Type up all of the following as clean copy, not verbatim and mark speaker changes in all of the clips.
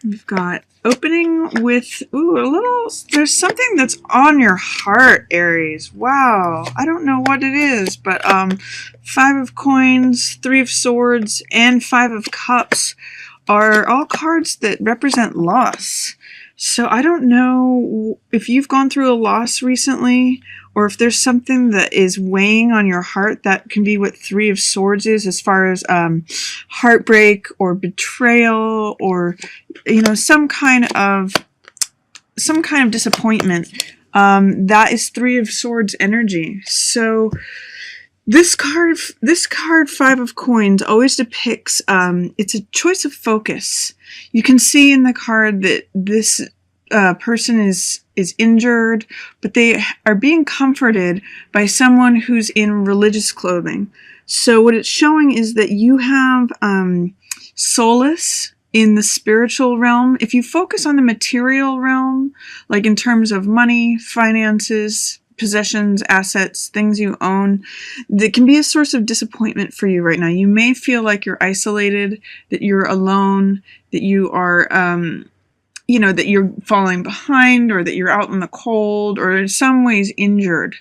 Speaker 1: We've got opening with, ooh, a little, there's something that's on your heart, Aries. Wow. I don't know what it is, but 5 of coins, 3 of swords, and 5 of cups are all cards that represent loss. So I don't know if you've gone through a loss recently, or if there's something that is weighing on your heart. That can be what 3 of swords is, as far as heartbreak or betrayal, or some kind of disappointment. That is 3 of swords energy. So this card, 5 of coins, always depicts, it's a choice of focus. You can see in the card that this person is injured, but they are being comforted by someone who's in religious clothing. So what it's showing is that you have solace in the spiritual realm. If you focus on the material realm, like in terms of money, finances, possessions, assets, things you own, that can be a source of disappointment for you right now. You may feel like you're isolated, that you're alone, that you are, that you're falling behind, or that you're out in the cold, or in some ways injured.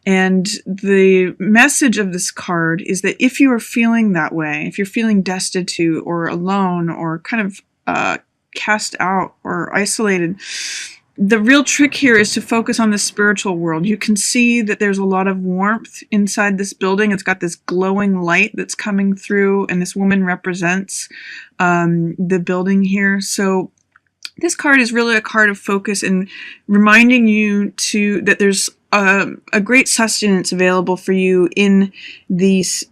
Speaker 1: And the message of this card is that if you are feeling that way, if you're feeling destitute or alone or kind of cast out or isolated, the real trick here is to focus on the spiritual world. You can see that there's a lot of warmth inside this building. It's got this glowing light that's coming through, and this woman represents the building here. So this card is really a card of focus and reminding you that there's a great sustenance available for you in these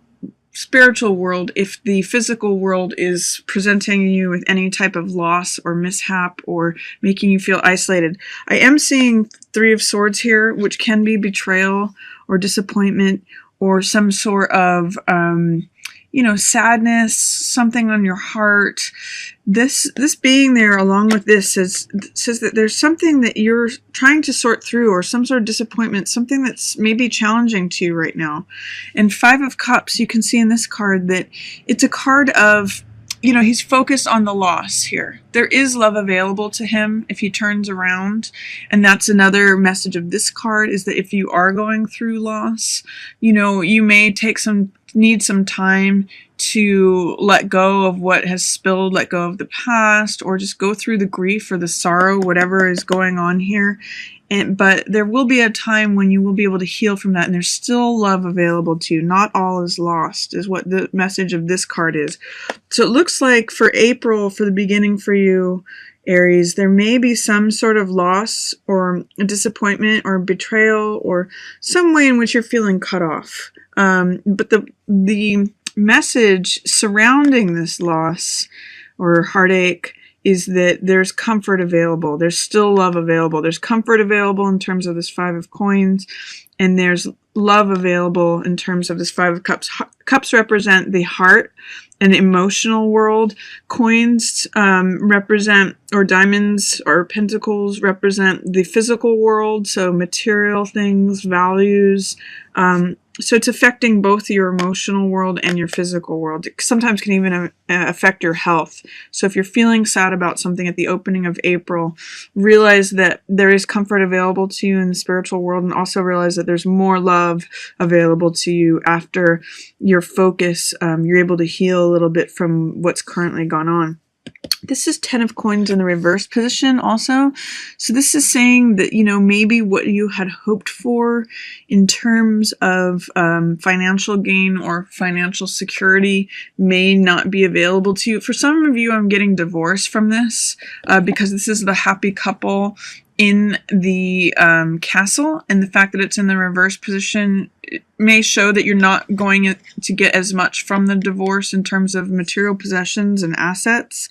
Speaker 1: spiritual world if the physical world is presenting you with any type of loss or mishap or making you feel isolated. I am seeing 3 of swords here, which can be betrayal or disappointment or some sort of sadness, something on your heart. This being there along with this says that there's something that you're trying to sort through, or some sort of disappointment, something that's maybe challenging to you right now. And 5 of Cups, you can see in this card that it's a card of, he's focused on the loss here. There is love available to him if he turns around. And that's another message of this card, is that if you are going through loss, you may need some time to let go of what has spilled, let go of the past, or just go through the grief or the sorrow, whatever is going on here. But there will be a time when you will be able to heal from that, and there's still love available to you. Not all is lost, is what the message of this card is. So it looks like for April, for the beginning for you, Aries, there may be some sort of loss or a disappointment or betrayal or some way in which you're feeling cut off. But the message surrounding this loss or heartache is that there's comfort available. There's still love available. There's comfort available in terms of this 5 of coins, and there's love available in terms of this 5 of cups. Cups represent the heart and emotional world. Coins represent, or diamonds or pentacles represent the physical world, so material things, values. So it's affecting both your emotional world and your physical world. It sometimes can even affect your health. So if you're feeling sad about something at the opening of April, realize that there is comfort available to you in the spiritual world, and also realize that there's more love available to you after your focus. You're able to heal a little bit from what's currently gone on. This is 10 of coins in the reverse position also. So this is saying that, maybe what you had hoped for in terms of financial gain or financial security may not be available to you. For some of you, I'm getting divorced from this because this is the happy couple in the castle, and the fact that it's in the reverse position, it may show that you're not going to get as much from the divorce in terms of material possessions and assets.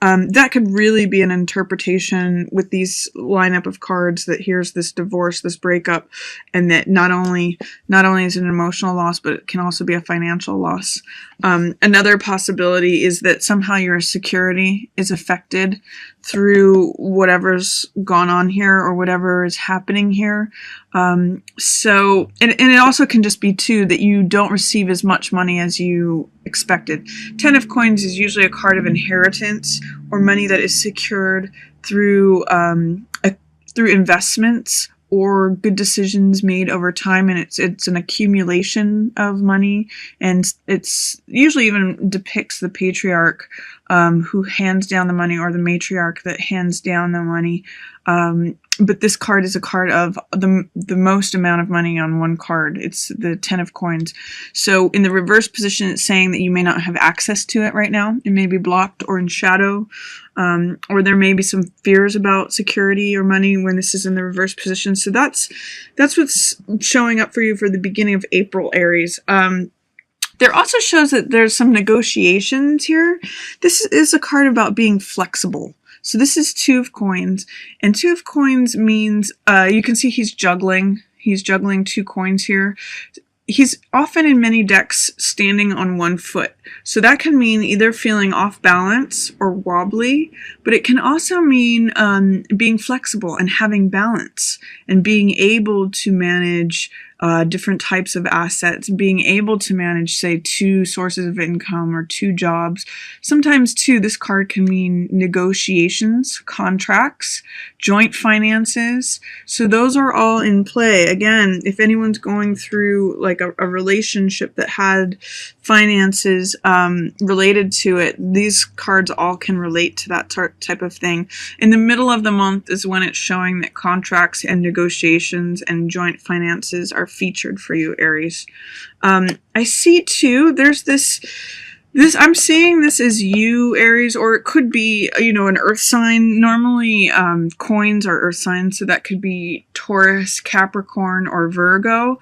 Speaker 1: That could really be an interpretation with these lineup of cards, that here's this divorce, this breakup, and that not only is it an emotional loss, but it can also be a financial loss. Another possibility is that somehow your security is affected through whatever's gone on here or whatever is happening here. And it also can just be too that you don't receive as much money as you expected. Ten of Coins is usually a card of inheritance or money that is secured through through investments or good decisions made over time, and it's an accumulation of money, and it's usually even depicts the patriarch who hands down the money, or the matriarch that hands down the money. But this card is a card of the most amount of money on one card. It's the Ten of Coins. So in the reverse position, it's saying that you may not have access to it right now. It may be blocked or in shadow, or there may be some fears about security or money when this is in the reverse position. So that's what's showing up for you for the beginning of April, Aries. There also shows that there's some negotiations here. This is a card about being flexible. So this is Two of Coins, and Two of Coins means you can see he's juggling. He's juggling two coins here. He's often in many decks standing on one foot. So that can mean either feeling off balance or wobbly, but it can also mean being flexible and having balance and being able to manage different types of assets, being able to manage, say, two sources of income or two jobs. Sometimes, too, this card can mean negotiations, contracts, joint finances. So those are all in play. Again, if anyone's going through like a relationship that had finances related to it, these cards all can relate to that type of thing. In the middle of the month is when it's showing that contracts and negotiations and joint finances are featured for you, Aries. I see too, there's this I'm seeing this as you, Aries, or it could be, an earth sign. Normally, coins are earth signs, so that could be Taurus, Capricorn, or Virgo.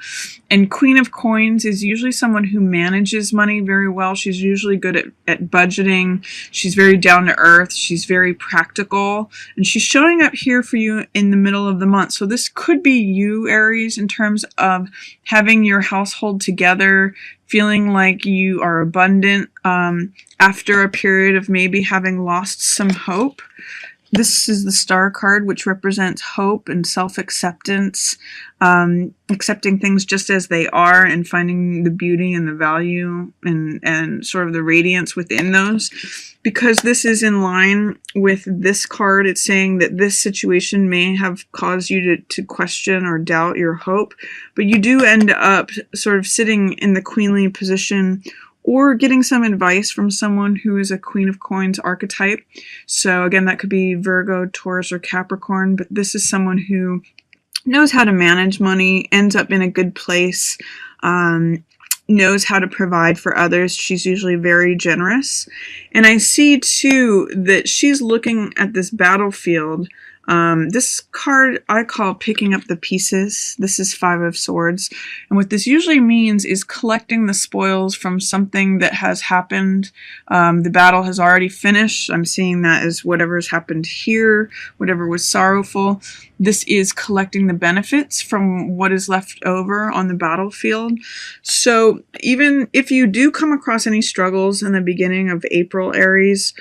Speaker 1: And Queen of Coins is usually someone who manages money very well. She's usually good at budgeting. She's very down to earth. She's very practical. And she's showing up here for you in the middle of the month. So this could be you, Aries, in terms of having your household together, feeling like you are abundant after a period of maybe having lost some hope. This is the Star card, which represents hope and self-acceptance, accepting things just as they are and finding the beauty and the value and sort of the radiance within those. Because this is in line with this card, it's saying that this situation may have caused you to question or doubt your hope, but you do end up sort of sitting in the queenly position or getting some advice from someone who is a Queen of Coins archetype. So again, that could be Virgo, Taurus, or Capricorn, but this is someone who knows how to manage money, ends up in a good place, knows how to provide for others. She's usually very generous. And I see too that she's looking at this battlefield. This card I call picking up the pieces. This is Five of Swords. And what this usually means is collecting the spoils from something that has happened. The battle has already finished. I'm seeing that as whatever has happened here, whatever was sorrowful. This is collecting the benefits from what is left over on the battlefield. So even if you do come across any struggles in the beginning of April, Aries,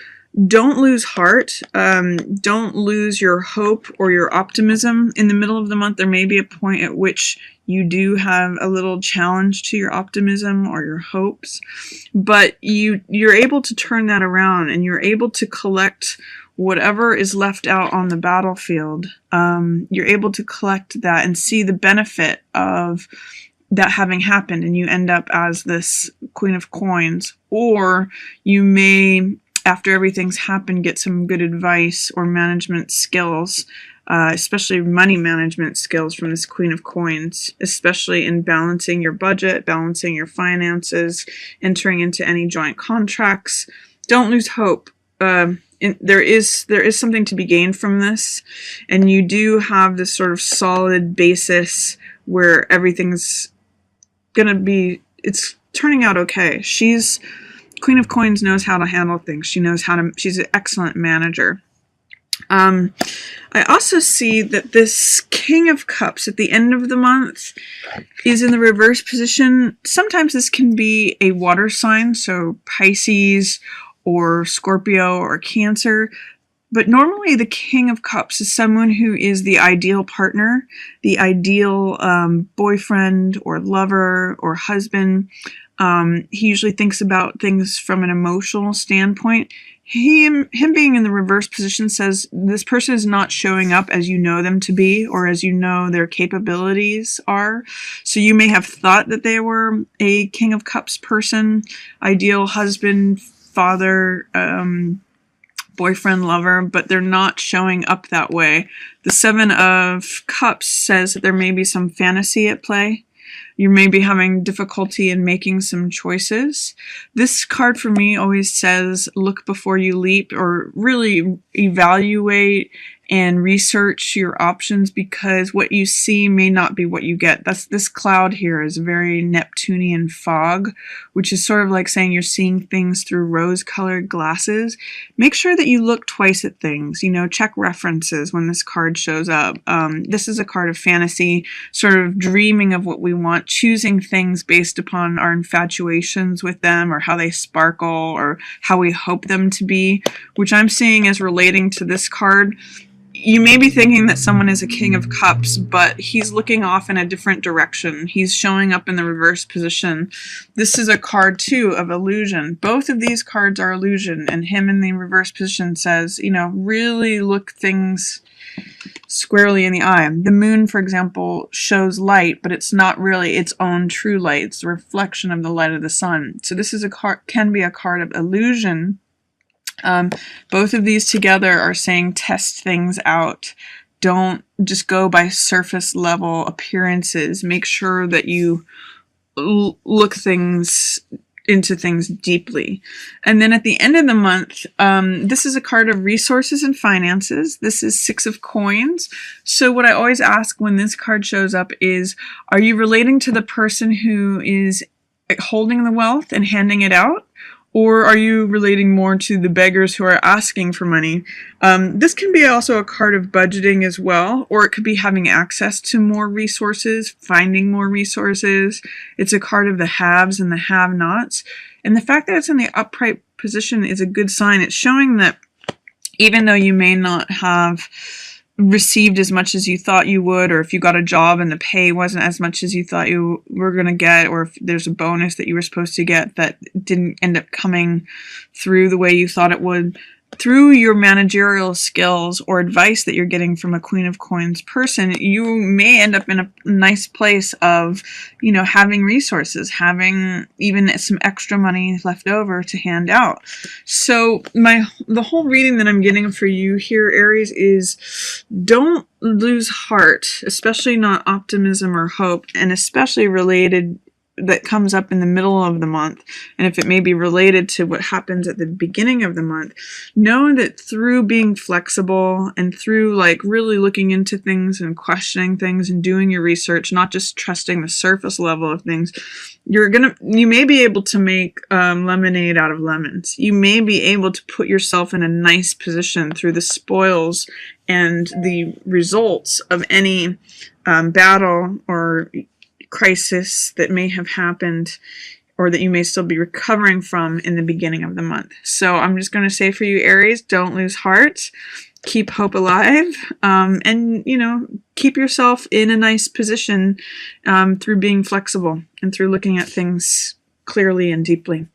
Speaker 1: don't lose heart. Don't lose your hope or your optimism. In the middle of the month, there may be a point at which you do have a little challenge to your optimism or your hopes, but you're able to turn that around and you're able to collect whatever is left out on the battlefield. You're able to collect that and see the benefit of that having happened, and you end up as this Queen of Coins. Or you may, after everything's happened, get some good advice or management skills, especially money management skills from this Queen of Coins, especially in balancing your budget, balancing your finances, entering into any joint contracts. Don't lose hope. There is something to be gained from this, and you do have this sort of solid basis where everything's gonna be, it's turning out okay. Queen of Coins knows how to handle things. She's an excellent manager. I also see that this King of Cups at the end of the month is in the reverse position. Sometimes this can be a water sign, so Pisces or Scorpio or Cancer. But normally the King of Cups is someone who is the ideal partner, the ideal boyfriend or lover or husband. He usually thinks about things from an emotional standpoint. Him being in the reverse position says this person is not showing up as you know them to be or as you know their capabilities are. So you may have thought that they were a King of Cups person, ideal husband, father, boyfriend, lover, but they're not showing up that way. The Seven of Cups says that there may be some fantasy at play. You may be having difficulty in making some choices. This card for me always says look before you leap, or really evaluate and research your options, because what you see may not be what you get. This cloud here is a very Neptunian fog, which is sort of like saying you're seeing things through rose-colored glasses. Make sure that you look twice at things. Check references when this card shows up. This is a card of fantasy, sort of dreaming of what we want, choosing things based upon our infatuations with them or how they sparkle or how we hope them to be, which I'm seeing as relating to this card. You may be thinking that someone is a King of Cups, but he's looking off in a different direction. He's showing up in the reverse position. This is a card, too, of illusion. Both of these cards are illusion, and him in the reverse position says, really look things squarely in the eye. The moon, for example, shows light, but it's not really its own true light. It's a reflection of the light of the sun. So this is can be a card of illusion. Both of these together are saying test things out. Don't just go by surface level appearances. Make sure that you look into things deeply. And then at the end of the month, this is a card of resources and finances. This is Six of Coins. So what I always ask when this card shows up is, are you relating to the person who is holding the wealth and handing it out? Or are you relating more to the beggars who are asking for money? This can be also a card of budgeting as well, or it could be having access to more resources, finding more resources. It's a card of the haves and the have-nots. And the fact that it's in the upright position is a good sign. It's showing that even though you may not have received as much as you thought you would, or if you got a job and the pay wasn't as much as you thought you were going to get, or if there's a bonus that you were supposed to get that didn't end up coming through the way you thought it would, through your managerial skills or advice that you're getting from a Queen of Coins person, you may end up in a nice place of, having resources, having even some extra money left over to hand out. So the whole reading that I'm getting for you here, Aries, is don't lose heart, especially not optimism or hope, and especially related that comes up in the middle of the month, and if it may be related to what happens at the beginning of the month, know that through being flexible and through really looking into things and questioning things and doing your research, not just trusting the surface level of things, you may be able to make lemonade out of lemons. You may be able to put yourself in a nice position through the spoils and the results of any battle or crisis that may have happened or that you may still be recovering from in the beginning of the month. So I'm just going to say for you, Aries, don't lose heart. Keep hope alive, and keep yourself in a nice position through being flexible and through looking at things clearly and deeply.